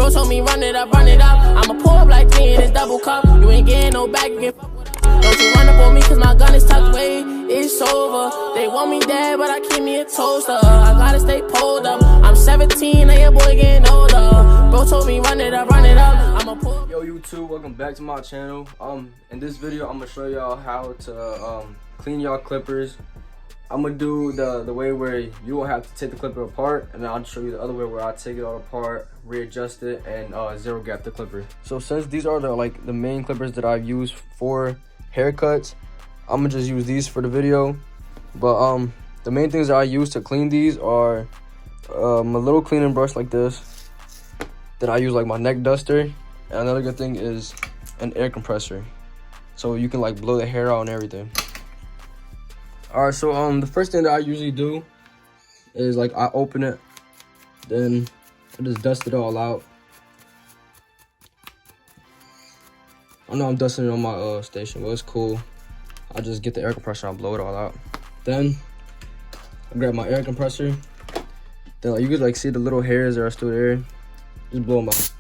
Bro told me run it up, run it up. I'ma pull up like 3 in this double cup. You ain't getting no back, you get fuck with us. Don't you run up on me cause my gun is tucked away. It's over. They want me dead, but I keep me a toaster. I gotta stay pulled up. I'm 17 and your boy getting older. Bro told me run it up, run it up. I'ma pull. Yo YouTube, welcome back to my channel. In this video I'm gonna show y'all how to clean y'all clippers. I'm gonna do the way where you don't have to take the clipper apart, and then I'll show you the other way where I take it all apart, readjust it, and zero gap the clipper. So since these are the main clippers that I've used for haircuts, I'm gonna just use these for the video. But the main things that I use to clean these are a little cleaning brush like this. Then I use like my neck duster, and another good thing is an air compressor, so you can like blow the hair out and everything. Alright, so the first thing that I usually do is like I open it, then I just dust it all out. I know I'm dusting it on my station, but it's cool. I just get the air compressor and blow it all out. Then I grab my air compressor. Then like, you can like see the little hairs that are still there. Just blow them out.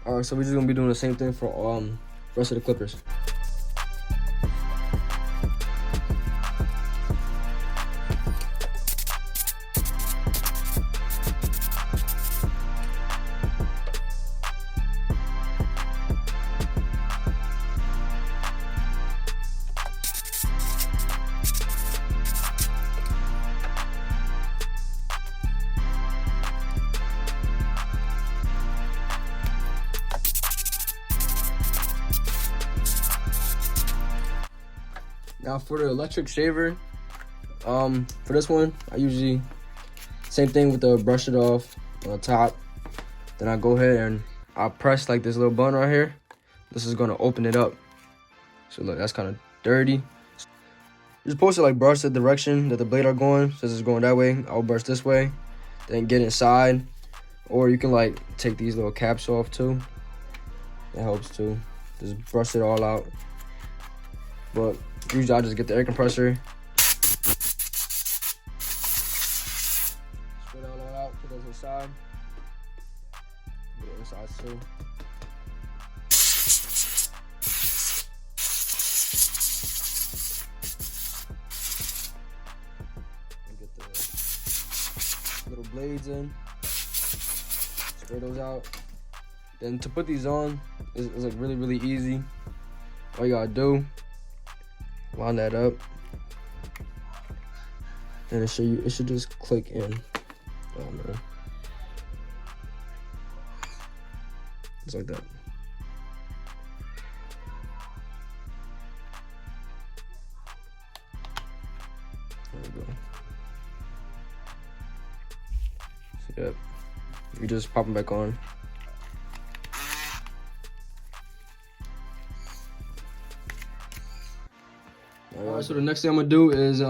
Alright, so we're just gonna be doing the same thing for rest of the clippers. Now for the electric shaver, for this one, I usually, same thing with the brush it off on the top. Then I go ahead and I press like this little button right here. This is gonna open it up. So look, that's kind of dirty. You're supposed to like brush the direction that the blade are going. Since it's going that way, I'll brush this way, then get inside. Or you can like take these little caps off too. That helps too. Just brush it all out. But usually I just get the air compressor, spread all that out, put those inside, get it inside too. And get the little blades in, spray those out. Then to put these on is like really easy. All you gotta do, line that up, and it should just click in. Oh man, just like that. There we go. See that? You just pop them back on. Alright, so the next thing I'm gonna do is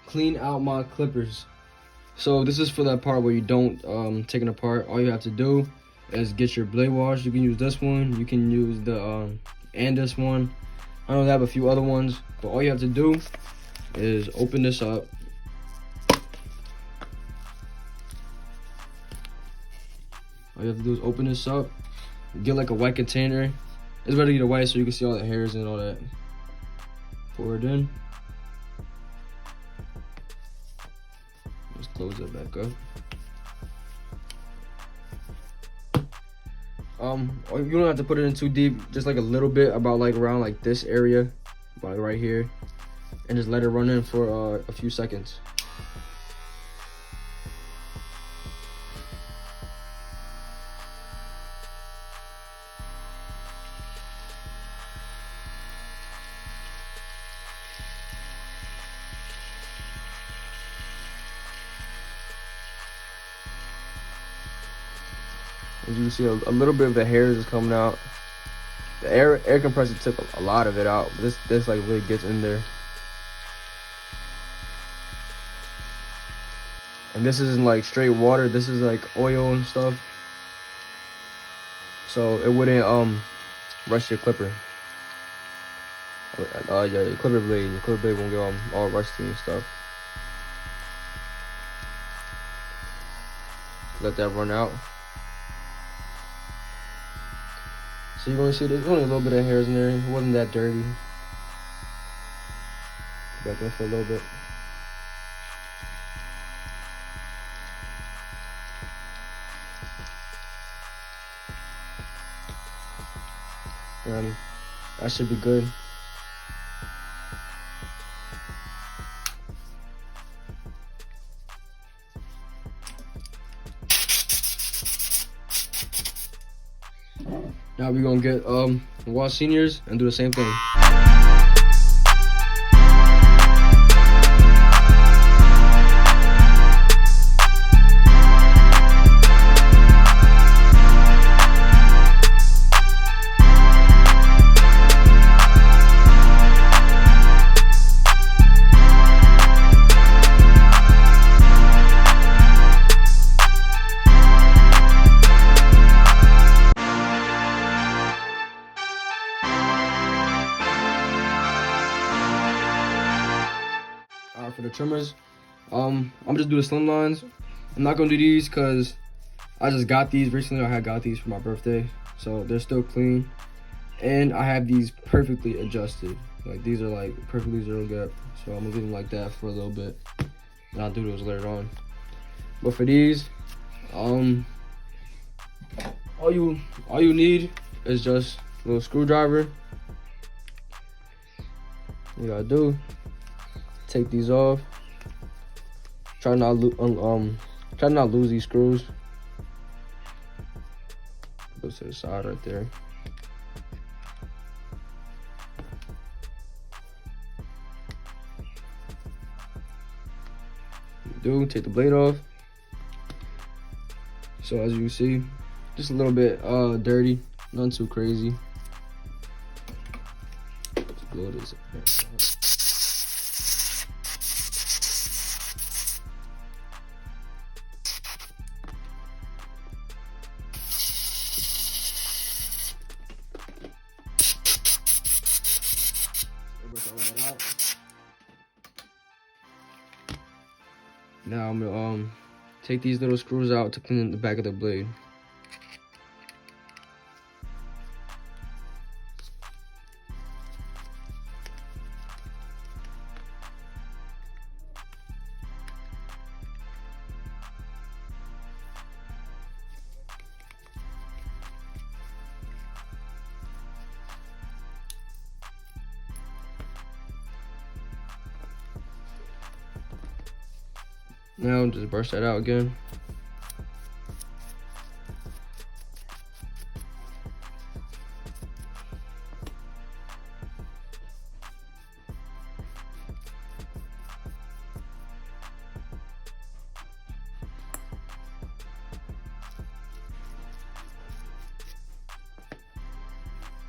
clean out my clippers. So this is for that part where you don't take it apart. All you have to do is get your blade wash. You can use this one, you can use the and this one. I know they have a few other ones, but all you have to do is open this up. All you have to do is open this up, get like a white container. It's better to get a white so you can see all the hairs and all that. Pour it in. Just close that back up. You don't have to put it in too deep, just like a little bit, about like around like this area, about right here, and just let it run in for a few seconds. As you can see, a little bit of the hairs is coming out. The air compressor took a lot of it out, but this like really gets in there. And this isn't like straight water, this is like oil and stuff. so it wouldn't rust your clipper. Your clipper blade won't get all rusty and stuff. Let that run out. So you're gonna see there's only a little bit of hairs in there. It wasn't that dirty. Back in for a little bit. And that should be good. Now we're gonna get wash seniors and do the same thing. For the trimmers, I'm just do the slim lines. I'm not gonna do these because I just got these recently. I had got these for my birthday, so they're still clean, and I have these perfectly adjusted. Like these are like perfectly zero gap, so I'm gonna leave them like that for a little bit, and I'll do those later on. But for these, all you need is just a little screwdriver. You gotta do. Take these off. Try not lose these screws. Go to the side right there. Take the blade off. So as you see, just a little bit dirty, not too crazy. Let's blow this up. Now I'm gonna take these little screws out to clean the back of the blade. Now just brush that out again.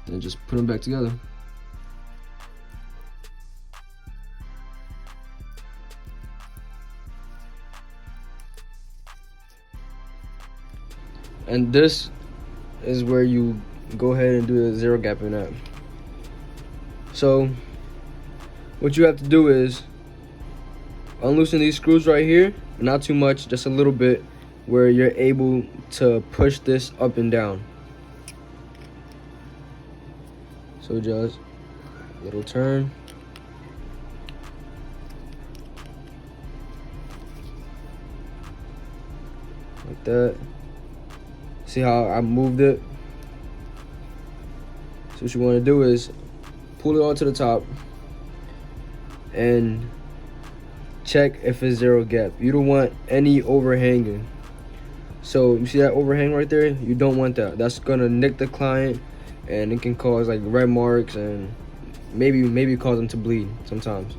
And just put them back together. And this is where you go ahead and do the zero gapping at. So what you have to do is unloosen these screws right here, not too much, just a little bit, where you're able to push this up and down. So just a little turn. Like that. See how I moved it? So what you want to do is pull it onto the top and check if it's zero gap. You don't want any overhanging. So you see that overhang right there? You don't want that. That's gonna nick the client, and it can cause like red marks and maybe cause them to bleed sometimes.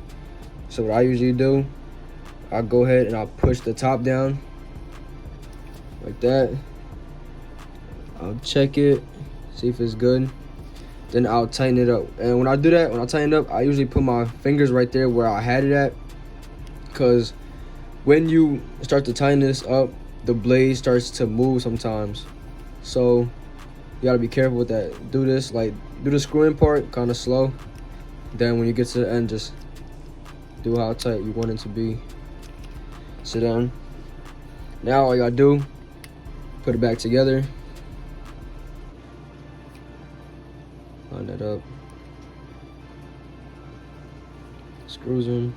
So what I usually do, I'll go ahead and I'll push the top down like that. I'll check it, see if it's good. Then I'll tighten it up. And when I do that, when I tighten it up, I usually put my fingers right there where I had it at. Because when you start to tighten this up, the blade starts to move sometimes. So You gotta be careful with that. Do the screw-in part kind of slow. Then when you get to the end, just do how tight you want it to be. Sit down. Now all you gotta do, put it back together. Line that up. Screws in.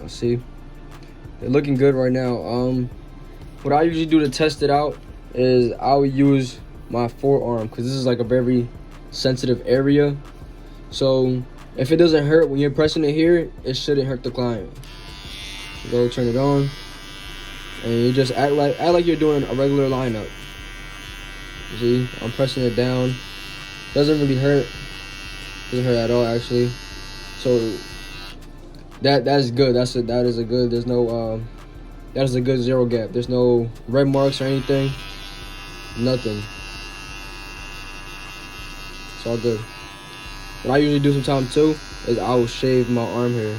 See, they're looking good right now. What I usually do to test it out is I'll use my forearm, because this is like a very sensitive area. So if it doesn't hurt when you're pressing it here, it shouldn't hurt the client. Go turn it on, and you just act like you're doing a regular lineup. You see, I'm pressing it down. Doesn't really hurt. Doesn't hurt at all, actually. So that's good. That is a good. There's no that is a good zero gap. There's no red marks or anything. Nothing. It's all good. What I usually do sometimes too is I will shave my arm hair.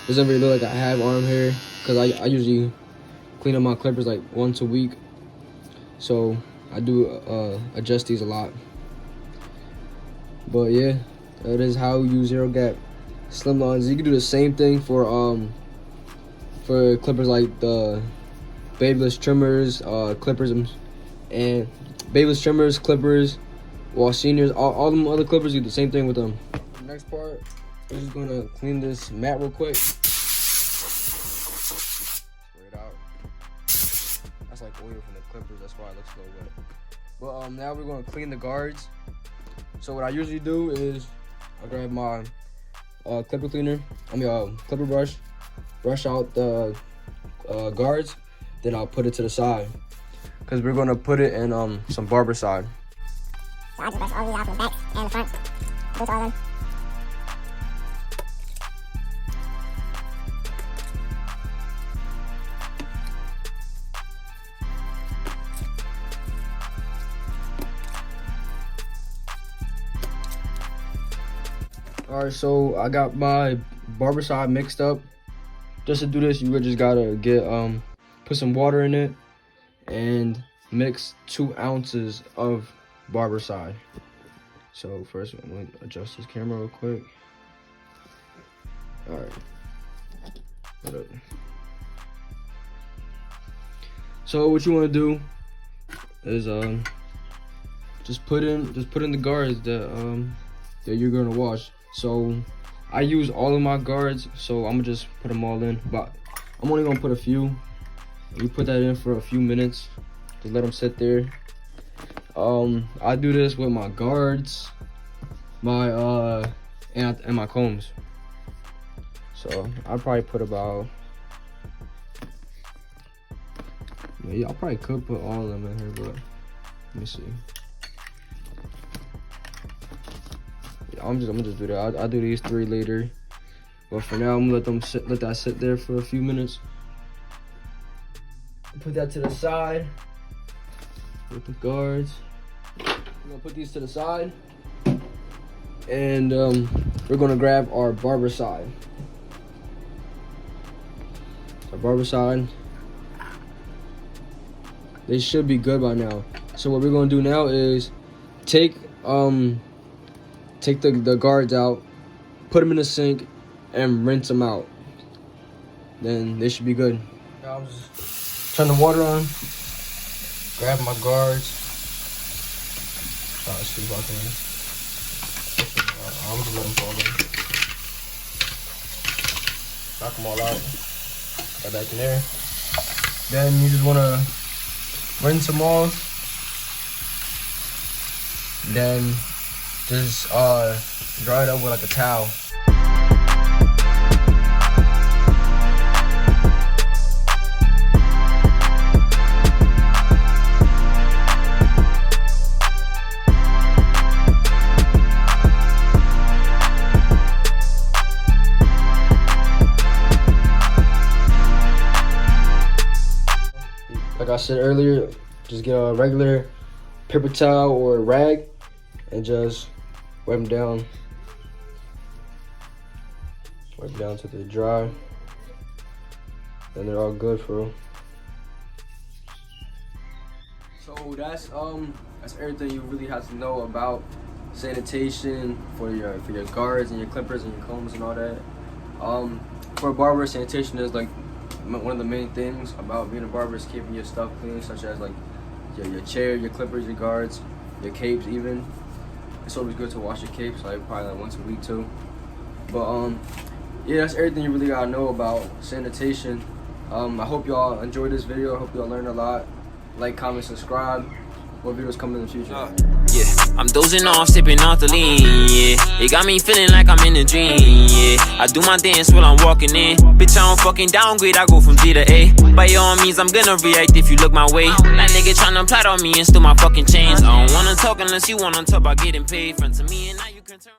Doesn't really look like I have arm hair, because I usually clean up my clippers like once a week. So I do adjust these a lot. But yeah, that is how you zero gap slim lines. You can do the same thing for clippers like the Babyliss trimmers, clippers, and Babyliss trimmers, clippers, Wash Seniors, all them other clippers. You do the same thing with them. The next part, we're just gonna clean this mat real quick. Spray it out. That's like oil from the clippers. That's why it looks a little wet. But now we're gonna clean the guards. So what I usually do is I grab my clipper cleaner, clipper brush, brush out the guards, then I'll put it to the side, because we're gonna put it in some Barbicide. So I just brush all these out from the back and the front. Brush all of them. Alright, so I got my Barbicide mixed up. Just to do this, you just gotta get put some water in it and mix 2 ounces of Barbicide. So first I'm gonna adjust this camera real quick. Alright. So what you wanna do is just put in the guards that you're gonna wash. So I use all of my guards, so I'm gonna just put them all in, but I'm only gonna put a few. You put that in for a few minutes, just let them sit there. I do this with my guards, my and my combs. So I'll probably put about, yeah, I probably could put all of them in here, but let me see. I'm gonna just do that. I'll do these 3 later, but for now I'm gonna let that sit there for a few minutes. Put that to the side with the guards. I'm gonna put these to the side, and we're gonna grab our Barbicide. Our Barbicide. They should be good by now. So what we're gonna do now is take the guards out, put them in the sink, and rinse them out. Then they should be good. Now I'm just turn the water on, grab my guards. Let's see if I can. I'm just letting them fall in. Knock them all out. Got back in there. Then you just wanna rinse them off. Then just dry it up with like a towel. said earlier, just get a regular paper towel or a rag and just wipe them down. Wipe down till they're dry. Then they're all good for real. So that's everything you really have to know about sanitation for your guards and your clippers and your combs and all that. For a barber, sanitation is like one of the main things about being a barber, is keeping your stuff clean, such as like your chair, your clippers, your guards, your capes even. It's always good to wash your capes, like probably like once a week too. But yeah, that's everything you really gotta know about sanitation. I hope y'all enjoyed this video. I hope y'all learned a lot. Like, comment, subscribe. What videos coming in the future? Yeah, I'm dozing off, sipping off the lean, yeah. It got me feeling like I'm in a dream, yeah. I do my dance while I'm walking in. Bitch, I don't fucking downgrade, I go from D to A. By all means, I'm gonna react if you look my way. That nigga tryna plot on me and steal my fucking chains. I don't wanna talk unless you wanna talk about getting paid. Front to me and now you can turn